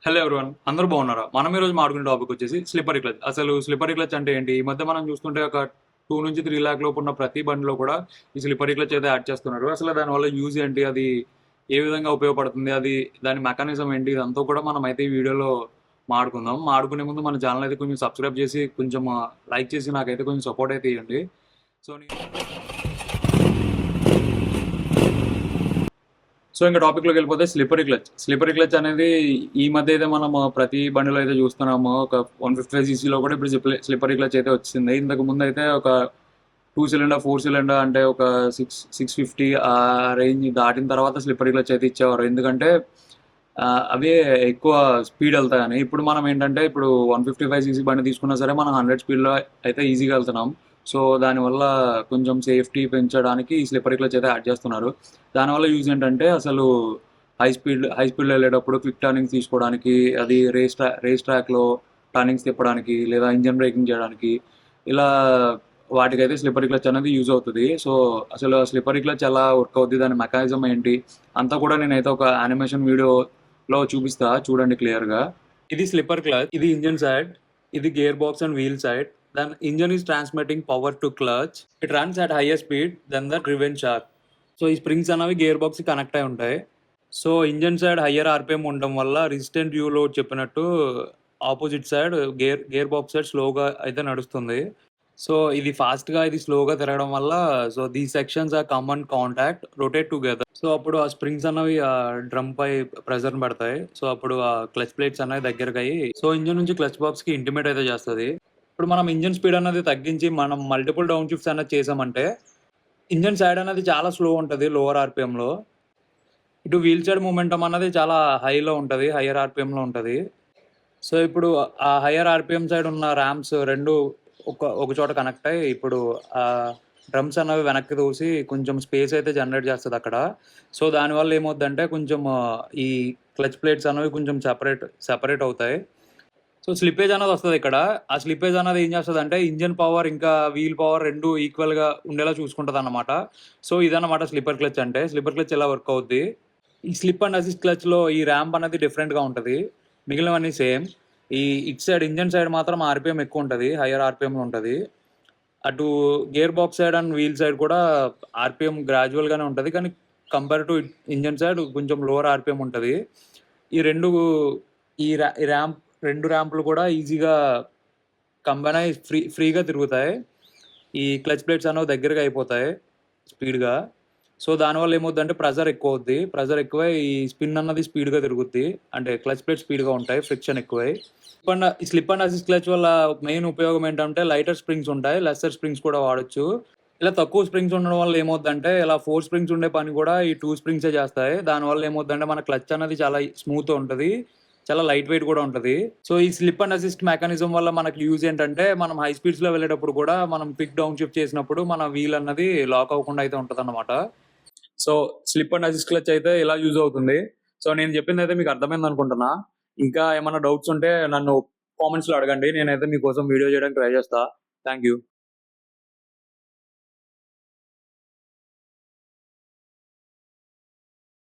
Hello everyone, అందరూ బాగున్నారా? మనం ఈ రోజు మాట్లాడుకునే టాపిక్ వచ్చేసి స్లిప్పరీ క్లచ్. అసలు స్లిప్పరీ క్లచ్ అంటే ఏంటి? ఈ మధ్య మనం చూస్తుంటే ఒక 2 నుంచి 3 లాక్ లోపు ఉన్న ప్రతి బండిలో కూడా ఈ స్లిప్పరీ క్లచ్ అయితే యాడ్ చేస్తున్నారు. అసలు దానివల్ల యూజ్ ఏంటి? అది ఏ విధంగా ఉపయోగపడుతుంది? అది దాని మెకానిజం ఏంటి? ఇదంతా కూడా మనం అయితే ఈ వీడియోలో మాట్లాడుకుందాం. మాట్లాడుకునే ముందు మన ఛానల్ అయితే కొంచెం సబ్స్క్రైబ్ చేసి కొంచెం లైక్ చేసి నాకైతే కొంచెం సపోర్ట్ అయితే ఇవ్వండి. సో ఇంకా టాపిక్ లోకి వెళ్ళిపోతే స్లిప్పరీ క్లచ్ అనేది ఈ మధ్య అయితే మనం ప్రతి బండిలో అయితే చూస్తున్నాము. ఒక 155cc లో కూడా ఇప్పుడు స్లిప్పరీ క్లచ్ అయితే వచ్చింది. ఇంతకు ముందు అయితే ఒక 2 సిలిండర్ 4 సిలిండర్ అంటే ఒక 650 ఆ రేంజ్ దాటిన తర్వాత స్లిప్పరీ క్లచ్ అయితే ఇచ్చేవారు. ఎందుకంటే అవే ఎక్కువ స్పీడ్ వెళ్తాయని. ఇప్పుడు మనం ఏంటంటే ఇప్పుడు 155cc బండి తీసుకున్నా సరే మనం 100 స్పీడ్లో అయితే ఈజీగా వెళ్తున్నాం. సో దానివల్ల కొంచెం సేఫ్టీ పెంచడానికి ఈ స్లిప్పరీ క్లచ్ అయితే యాడ్ చేస్తున్నారు. దానివల్ల యూజ్ ఏంటంటే అసలు హై స్పీడ్లో వెళ్ళేటప్పుడు క్విక్ టర్నింగ్స్ తీసుకోవడానికి, అది రేస్ ట్రాక్లో టర్నింగ్స్ తిప్పడానికి, లేదా ఇంజన్ బ్రేకింగ్ చేయడానికి, ఇలా వాటికైతే స్లిప్పరీ క్లచ్ అనేది యూజ్ అవుతుంది. సో అసలు స్లిప్పరీ క్లచ్ ఎలా వర్క్ అవుతుంది, దాని మెకానిజం ఏంటి అంతా కూడా నేనైతే ఒక యానిమేషన్ వీడియోలో చూపిస్తా, చూడండి క్లియర్గా. ఇది స్లిప్పర్ క్లచ్, ఇది ఇంజన్ సైడ్, ఇది gear box and wheel side. Then engine is transmitting power to clutch. It runs at higher speed then the driven shaft. So ఈ స్ప్రింగ్స్ అనేవి గేర్ బాక్స్ కనెక్ట్ అయి ఉంటాయి. So engine side higher RPM ఉండడం వల్ల resistant you load చెప్పినట్టు opposite side gear box side స్లోగా అయితే నడుస్తుంది. సో ఇది ఫాస్ట్గా ఇది స్లోగా తిరగడం వల్ల so the sections are common contact rotate together. So అప్పుడు ఆ స్ప్రింగ్స్ అనేవి ఆ డ్రమ్ పై ప్రెజర్ పడతాయి. సో అప్పుడు ఆ క్లచ్ ప్లేట్స్ అనేవి దగ్గరకు అయ్యి సో ఇంజన్ నుంచి క్లచ్ బాక్స్ కి ఇంటిమేట్ అయితే చేస్తుంది. ఇప్పుడు మనం ఇంజన్ స్పీడ్ అనేది తగ్గించి మనం మల్టిపుల్ డౌన్ షిఫ్ట్స్ అనేది చేసామంటే ఇంజన్ సైడ్ అనేది చాలా స్లో ఉంటుంది లోవర్ ఆర్పిఎంలో. ఇటు వీల్ సైడ్ మూమెంటం అన్నది చాలా హైలో ఉంటుంది, హయ్యర్ ఆర్పిఎంలో ఉంటుంది. సో ఇప్పుడు ఆ హయ్యర్ ఆర్పిఎం సైడ్ ఉన్న ర్యామ్స్ రెండు ఒక చోట కనెక్ట్ అయ్యి ఇప్పుడు ఆ డ్రమ్స్ అనేవి వెనక్కి తోసి కొంచెం స్పేస్ అయితే జనరేట్ చేస్తుంది అక్కడ. సో దానివల్ల ఏమవుద్దంటే కొంచెం ఈ క్లచ్ ప్లేట్స్ అనేవి కొంచెం సెపరేట్ అవుతాయి. సో స్లిప్పేజ్ అనేది వస్తుంది ఇక్కడ. ఆ స్లిప్పేజ్ అనేది ఏం చేస్తుంది అంటే ఇంజన్ పవర్ ఇంకా వీల్ పవర్ రెండు ఈక్వల్గా ఉండేలా చూసుకుంటుంది అన్నమాట. సో ఇదన్నమాట స్లిప్పర్ క్లచ్ అంటే. స్లిప్పర్ క్లచ్ ఎలా వర్క్ అవుద్ది? ఈ స్లిప్ అండ్ అసిస్ట్ క్లచ్లో ఈ ర్యాంప్ అనేది డిఫరెంట్గా ఉంటుంది, మిగిలినవన్నీ సేమ్. ఈ ఇట్ సైడ్ ఇంజన్ సైడ్ మాత్రం ఆర్పిఎం ఎక్కువ ఉంటుంది, హయ్యర్ ఆర్పిఎంలో ఉంటుంది. అటు gear box side and wheel side కూడా ఆర్పిఎం గ్రాడ్యువల్గానే ఉంటుంది, కానీ కంపేర్ టు ఇంజన్ సైడ్ కొంచెం లోవర్ ఆర్పిఎం ఉంటుంది. ఈ రెండు ఈ ర్యాంప్ రెండు ర్యాంపులు కూడా ఈజీగా కంబైన్ అయ్యి ఫ్రీగా తిరుగుతాయి. ఈ క్లచ్ ప్లేట్స్ అనేవి దగ్గరగా అయిపోతాయి స్పీడ్గా. సో దానివల్ల ఏమవుద్దంటే ప్రెజర్ ఎక్కువ అవుద్ది. ప్రెజర్ ఎక్కువై ఈ స్పిన్ అన్నది స్పీడ్గా తిరుగుద్ది. అంటే క్లచ్ ప్లేట్స్ స్పీడ్గా ఉంటాయి, ఫ్రిక్షన్ ఎక్కువై. స్లిప్ అండ్ అసిస్ట్ క్లచ్ వల్ల మెయిన్ ఉపయోగం ఏంటంటే లైటర్ స్ప్రింగ్స్ ఉంటాయి, లెస్సర్ స్ప్రింగ్స్ కూడా వాడొచ్చు. ఇలా తక్కువ స్ప్రింగ్స్ ఉండడం వల్ల ఏమవుద్దంటే ఇలా 4 స్ప్రింగ్స్ ఉండే పని కూడా ఈ 2 స్ప్రింగ్సే చేస్తాయి. దానివల్ల ఏమవుద్దంటే మన క్లచ్ అనేది చాలా స్మూత్ ఉంటుంది, చాలా లైట్ వెయిట్ కూడా ఉంటుంది. సో ఈ స్లిప్ అండ్ అసిస్ట్ మెకానిజం వల్ల మనకి యూజ్ ఏంటంటే మనం హై స్పీడ్స్లో వెళ్ళేటప్పుడు కూడా మనం క్విక్ డౌన్ షిఫ్ట్ చేసినప్పుడు మన వీల్ అన్నది లాక్ అవ్వకుండా అయితే ఉంటుంది అన్నమాట. So slip and assist clutch అయితే ఇలా యూజ్ అవుతుంది. సో నేను చెప్పింది అయితే మీకు అర్థమైంది అనుకుంటున్నా. ఇంకా ఏమైనా డౌట్స్ ఉంటే నన్ను కామెంట్స్లో అడగండి, నేనైతే మీకోసం వీడియో చేయడానికి ట్రై చేస్తా. Thank you.